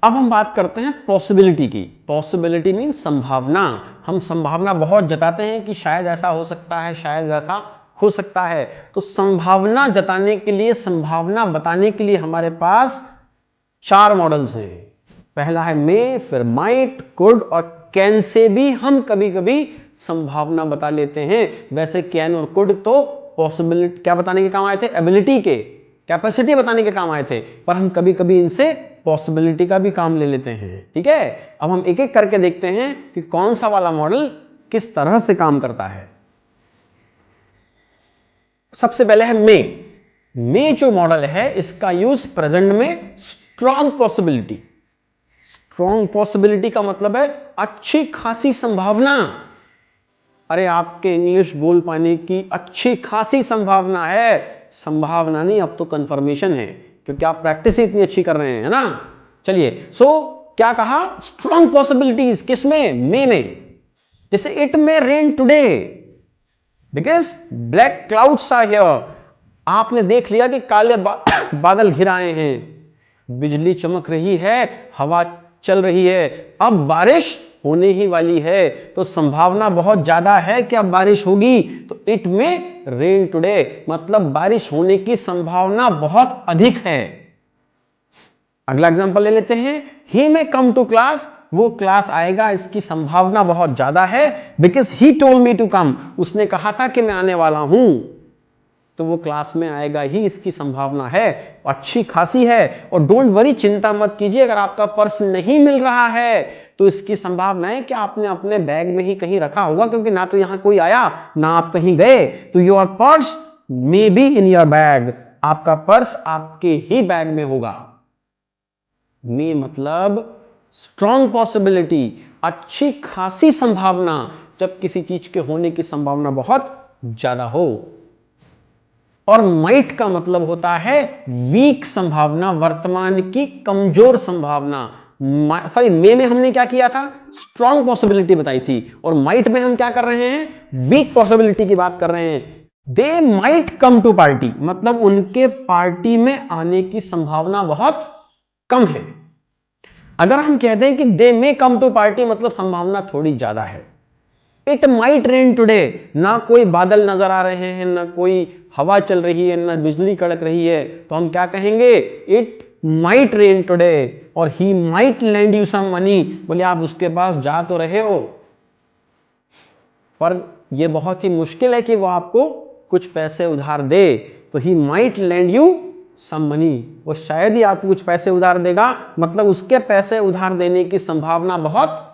अब हम बात करते हैं पॉसिबिलिटी की। पॉसिबिलिटी मीन संभावना। हम संभावना बहुत जताते हैं कि शायद ऐसा हो सकता है, शायद वैसा हो सकता है। तो संभावना जताने के लिए, संभावना बताने के लिए हमारे पास 4 मॉडल्स हैं। पहला है मे, फिर माइट, कुड और कैन से भी हम कभी कभी संभावना बता लेते हैं। वैसे कैन और कुड तो पॉसिबिलिटी क्या बताने के काम आए थे, एबिलिटी के, कैपेसिटी बताने के काम आए थे, पर हम कभी कभी इनसे पॉसिबिलिटी का भी काम ले लेते हैं। ठीक है, अब हम एक एक करके देखते हैं कि कौन सा वाला मॉडल किस तरह से काम करता है। सबसे पहले है मे। मे जो मॉडल है इसका यूज प्रेजेंट में स्ट्रॉन्ग पॉसिबिलिटी। स्ट्रॉन्ग पॉसिबिलिटी का मतलब है अच्छी खासी संभावना। अरे आपके इंग्लिश बोल पाने की अच्छी खासी संभावना है। संभावना नहीं, अब तो कंफर्मेशन है, क्योंकि आप प्रैक्टिस ही इतनी अच्छी कर रहे हैं, है ना। चलिए, क्या कहा, स्ट्रॉन्ग पॉसिबिलिटीज किसमें, मे में। जैसे it may rain today because black clouds are here. आपने देख लिया कि काले बादल घिर आए हैं, बिजली चमक रही है, हवा चल रही है, अब बारिश होने ही वाली है। तो संभावना बहुत ज्यादा है कि अब बारिश होगी। तो इट में रेन टुडे मतलब बारिश होने की संभावना बहुत अधिक है। अगला एग्जांपल ले लेते हैं, he may come to class, वो क्लास आएगा, इसकी संभावना बहुत ज्यादा है। Because he told me to come, उसने कहा था कि मैं आने वाला हूं, तो वो क्लास में आएगा ही, इसकी संभावना है, अच्छी खासी है। और डोंट वरी, चिंता मत कीजिए, अगर आपका पर्स नहीं मिल रहा है तो इसकी संभावना है कि आपने अपने बैग में ही कहीं रखा होगा, क्योंकि ना तो यहां कोई आया ना आप कहीं गए। तो your purse may be in your bag, आपका पर्स आपके ही बैग में होगा। मे मतलब स्ट्रॉन्ग पॉसिबिलिटी, अच्छी खासी संभावना, जब किसी चीज के होने की संभावना बहुत ज्यादा हो। और माइट का मतलब होता है वीक संभावना, वर्तमान की कमजोर संभावना। सॉरी, मे में हमने क्या किया था, स्ट्रॉन्ग पॉसिबिलिटी बताई थी, और माइट में हम क्या कर रहे हैं, वीक पॉसिबिलिटी की बात कर रहे हैं। They might come to party मतलब उनके पार्टी में आने की संभावना बहुत कम है। अगर हम कहते हैं कि दे मे कम टू पार्टी मतलब संभावना थोड़ी ज्यादा है। इट माइट रेन टुडे, ना कोई बादल नजर आ रहे हैं, ना कोई हवा चल रही है, ना बिजली कड़क रही है, तो हम क्या कहेंगे, इट माइट रेन टुडे। और he might lend you some money, बोले आप उसके पास जा तो रहे हो, पर यह बहुत ही मुश्किल है कि वो आपको कुछ पैसे उधार दे। तो he might lend you some money, वो शायद ही आपको कुछ पैसे उधार देगा, मतलब उसके पैसे उधार देने की संभावना बहुत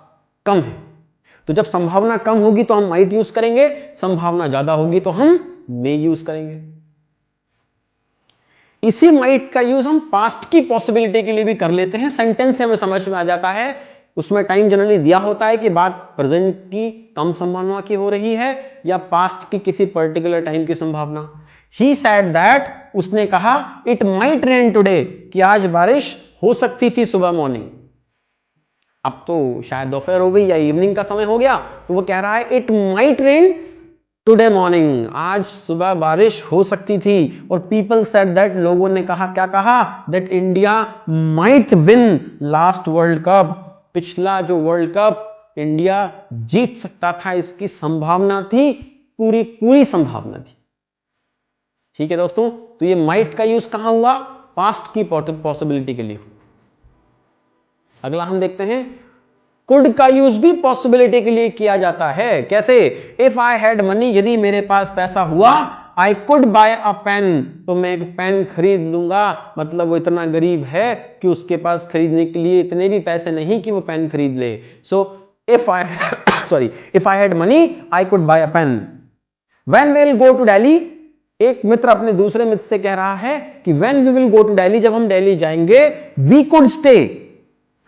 कम है। तो जब संभावना कम होगी तो हम माइट यूज करेंगे, संभावना ज्यादा होगी तो हम मे यूज करेंगे। इसी माइट का यूज हम पास्ट की पॉसिबिलिटी के लिए भी कर लेते हैं। सेंटेंस से हमें समझ में आ जाता है, उसमें टाइम जनरली दिया होता है कि बात प्रेजेंट की कम संभावना की हो रही है या पास्ट की किसी पर्टिकुलर टाइम की संभावना। ही सेड दैट, उसने कहा, इट माइट रेन टुडे, कि आज बारिश हो सकती थी सुबह मॉर्निंग। अब तो शायद दोपहर हो गई या इवनिंग का समय हो गया, तो वो कह रहा है it might rain today morning, आज सुबह बारिश हो सकती थी। और पीपल सेड दैट, लोगों ने कहा, क्या कहा, that India might win last world cup, पिछला जो वर्ल्ड कप इंडिया जीत सकता था, इसकी संभावना थी, पूरी पूरी संभावना थी। ठीक है दोस्तों, तो ये माइट का यूज कहां हुआ, पास्ट की पॉसिबिलिटी के लिए। अगला हम देखते हैं, कुड का यूज भी पॉसिबिलिटी के लिए किया जाता है। कैसे, इफ आई हैड मनी, यदि मेरे पास पैसा हुआ, I could buy a pen, तो मैं एक पेन खरीद लूंगा। मतलब वो इतना गरीब है कि उसके पास खरीदने के लिए इतने भी पैसे नहीं कि वो पेन खरीद ले। So if I had money I could buy a pen. When we will go to Delhi, एक मित्र अपने दूसरे मित्र से कह रहा है कि when we will go to Delhi, जब हम दिल्ली जाएंगे, वी कुड स्टे,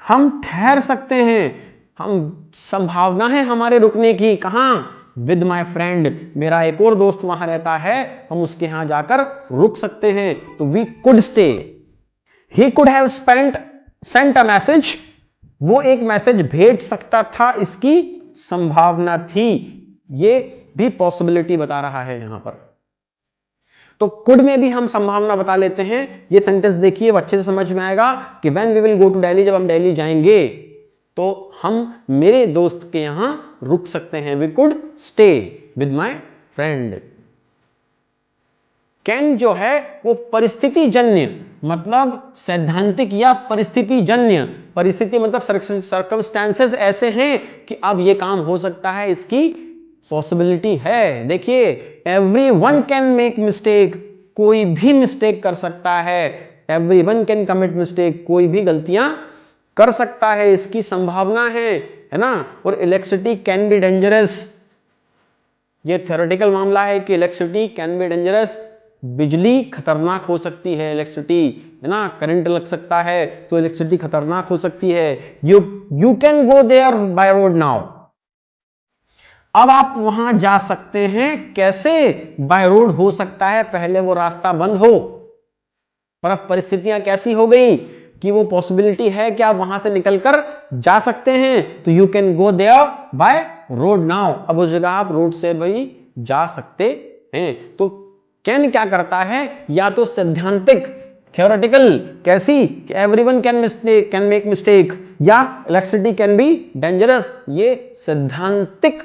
हम ठहर सकते हैं, हम संभावना है हमारे रुकने की। कहां, विद माई फ्रेंड, मेरा एक और दोस्त वहां रहता है, हम उसके यहां जाकर रुक सकते हैं। तो we could stay. He could have sent a message, वो एक मैसेज भेज सकता था, इसकी संभावना थी। ये भी पॉसिबिलिटी बता रहा है यहां पर। तो कुड में भी हम संभावना बता लेते हैं। ये सेंटेंस देखिए, अच्छे से समझ में आएगा कि when we will go to Delhi, जब हम दिल्ली जाएंगे तो हम मेरे दोस्त के यहां रुक सकते हैं। We could stay with my friend. Can जो है वो परिस्थिति जन्य, मतलब सैद्धांतिक या परिस्थिति जन्य, परिस्थिति मतलब सर्कमस्टेंसेस ऐसे हैं कि अब ये काम हो सकता है, इसकी पॉसिबिलिटी है। देखिए, एवरीवन कैन मेक मिस्टेक, कोई भी मिस्टेक कर सकता है। एवरीवन कैन कमिट मिस्टेक, कोई भी गलतियां कर सकता है, इसकी संभावना है ना। और इलेक्ट्रिसिटी कैन बी डेंजरस, ये थ्योरेटिकल मामला है कि इलेक्ट्रिसिटी कैन बी डेंजरस, बिजली खतरनाक हो सकती है। इलेक्ट्रिसिटी है ना, करंट लग सकता है तो इलेक्ट्रिसिटी खतरनाक हो सकती है। You can go there by road now, अब आप वहां जा सकते हैं। कैसे? बाय रोड हो सकता है, पहले वो रास्ता बंद हो, पर अब परिस्थितियां कैसी हो गई कि वो पॉसिबिलिटी है कि आप वहां से निकलकर जा सकते हैं। तो you can go there by road now, अब उस जगह आप रोड से भी जा सकते हैं। तो कैन क्या करता है? या तो सैद्धांतिक थ्योरेटिकल, कैसी? एवरीवन कैन मेक मिस्टेक, या इलेक्ट्रिसिटी कैन बी डेंजरस, ये सैद्धांतिक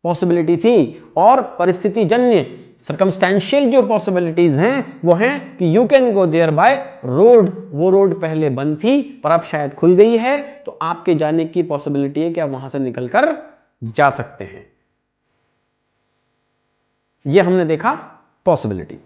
पॉसिबिलिटी थी। और परिस्थिति जन्य सर्कमस्टेंशियल जो पॉसिबिलिटीज हैं वो हैं कि you can go there by road, वो रोड पहले बंद थी पर अब शायद खुल गई है, तो आपके जाने की पॉसिबिलिटी है कि आप वहां से निकलकर जा सकते हैं। ये हमने देखा पॉसिबिलिटी।